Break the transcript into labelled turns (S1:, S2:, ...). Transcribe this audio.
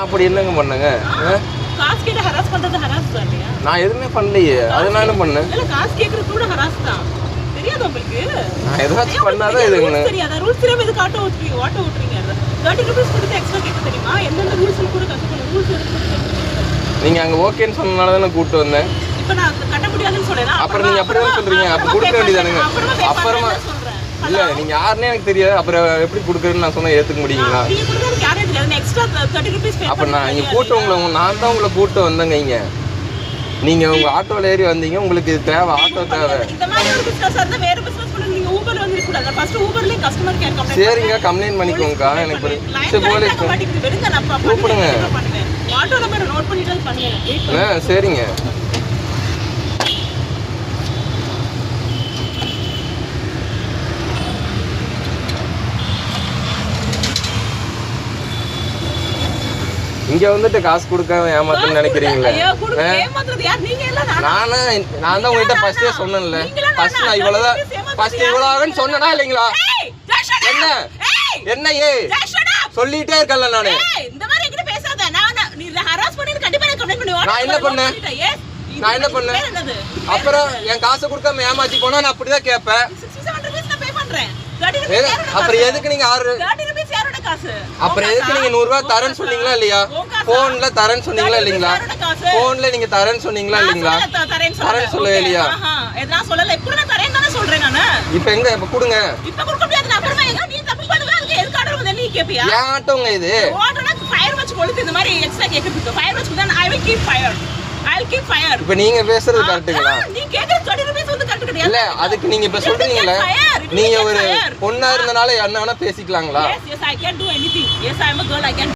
S1: அப்படி என்னங்க பண்ணேங்க?
S2: காசு கேட்டு ஹராஸ் பண்றது ஹராஸ் தான் இல்லையா?
S1: நான் எதுவுமே பண்ணலையே. அது நான் என்ன பண்ணேன்?
S2: இல்ல காசு கேக்குறது கூட ஹராஸ் தான். தெரியாது உங்களுக்கு?
S1: நான் ஏதாச்சும் பண்ணாதான் இதுங்க.
S2: தெரியாதா? ரூல்ஸ் தெரியாம எதுக்கு ஆட்டோ ஓட்டுறீங்க? 30 ரூபீஸ் கொடுத்து எக்ஸ்ட்ரா கேட்க தெரியுமா? எந்தெந்த ரூல்ஸ் கூட கத்துக்கணும். ரூல்ஸ்
S1: நீங்க அங்க ஓகேன்னு சொன்னனால தானே கூப்பிட்டு வந்தேன்.
S2: இப்போ நான் கட்ட முடியாதுன்னு சொல்றேன்.
S1: அப்புறம் நீங்க அப்படிதான் சொல்றீங்க. அப்ப கொடுக்க வேண்டியதானுங்க. அப்புறமா இல்ல நீங்க யாருன்னே எனக்கு தெரியாது. அப்புறம் எப்படி கொடுக்குறேன்னு நான் சொன்னா ஏத்துக்க முடியுங்களா?
S2: நீங்க கொடுக்கறதுக்கு யாரே தெரியாது. எக்ஸ்ட்ரா 30 ரூபீஸ் பே
S1: அப்ப நான் இங்க கூட்டு நான் தான் உங்களை கூட்டு வந்தேங்க. இங்க நீங்க உங்க ஆட்டோல ஏறி வந்தீங்க. உங்களுக்கு இது தேவை, ஆட்டோ தேவை.
S2: இந்த மாதிரி ஒரு பிசினஸ் இருந்தா வேற பிசினஸ் பண்ணுங்க. நீங்க ஊபர்ல வந்து கூடாது. ஃபர்ஸ்ட் ஊபர்லயே கஸ்டமர் கேர் கம்ப்ளைன்ட்
S1: சரிங்க, கம்ப்ளைன்ட் பண்ணிக்கோங்கக்கா. எனக்கு சரி போலீஸ்
S2: வெறுங்க நான்
S1: கூப்பிடுங்க.
S2: ஆட்டோ நம்பர் நோட் பண்ணிட்டு பண்ணுங்க.
S1: சரிங்க. இங்க வந்துட்டு காசு கொடுக்காம ஏமாத்தணும்னு நினைக்கிறீங்களா? நான் தான் உங்ககிட்ட ஃபர்ஸ்டே சொன்னேன்ல. ஃபர்ஸ்ட் நான் இவ்வளவுதான் ஃபர்ஸ்ட் இவ்வளவுன்னு சொன்னனா இல்லைங்களா? என்ன என்ன சொல்லிட்டே இருக்கல நானு.
S2: இந்த மாதிரி என்கிட்ட பேசாத. நீ ஹராஸ் பண்ணி கண்டிப்பா நான் கம்ப்ளைன்ட் பண்ணுவேன்.
S1: நான் என்ன பண்ணேன்? அப்புறம் என் காசை கொடுக்காம ஏமாத்தி போனா நான் அப்படிதான் கேட்பேன்.
S2: 67 ரூபாய் நான் பே பண்றேன்.
S1: அப்புறம் எதுக்கு நீங்க
S2: 30 ரூபாய் யாரோட காசு?
S1: அப்புறம் எதுக்கு நீங்க 100 ரூபாய் தரேன்னு சொன்னீங்களா இல்லையா? போன்ல தரேன்னு சொன்னீங்களா இல்லீங்களா? போன்ல நீங்க தரேன்னு சொன்னீங்களா இல்லீங்களா? தரேன்னு சொல்லவே இல்லையா?
S2: நான் சொல்லல. இப்போ நான் தரேன்னு தான சொல்றேன் நானு.
S1: இப்போ எங்க இப்ப கொடுங்க.
S2: இப்போ கொடுக்க முடியாது. நான் அப்புறமா எங்க நீ தப்பு பண்ணுவே. அதுக்கு எதுக்கு ஆர்டர் வந்து நீ கேப்பியா?
S1: ஏன் ஆட்டோங்க இது?
S2: ஆர்டர்னா ஃபயர் வச்சு கொளுத்து. இந்த மாதிரி எக்ஸ்ட்ரா கேக்குது. ஃபயர் வச்சு தான் I will keep fire. I'll keep fire.
S1: இப்போ நீங்க பேசுறது கரெக்ட்டுங்களா?
S2: நீ கேக்குற 30 ரூபாய் வந்து கரெக்ட் கிடையாது.
S1: இல்ல அதுக்கு நீங்க இப்ப சொல்றீங்கல. நீங்க ஒரு பொண்ணா இருந்தனால என்ன வேணா பேசிக்கலாங்களா?
S2: Yes, I can do anything. Yes, I am a girl. I can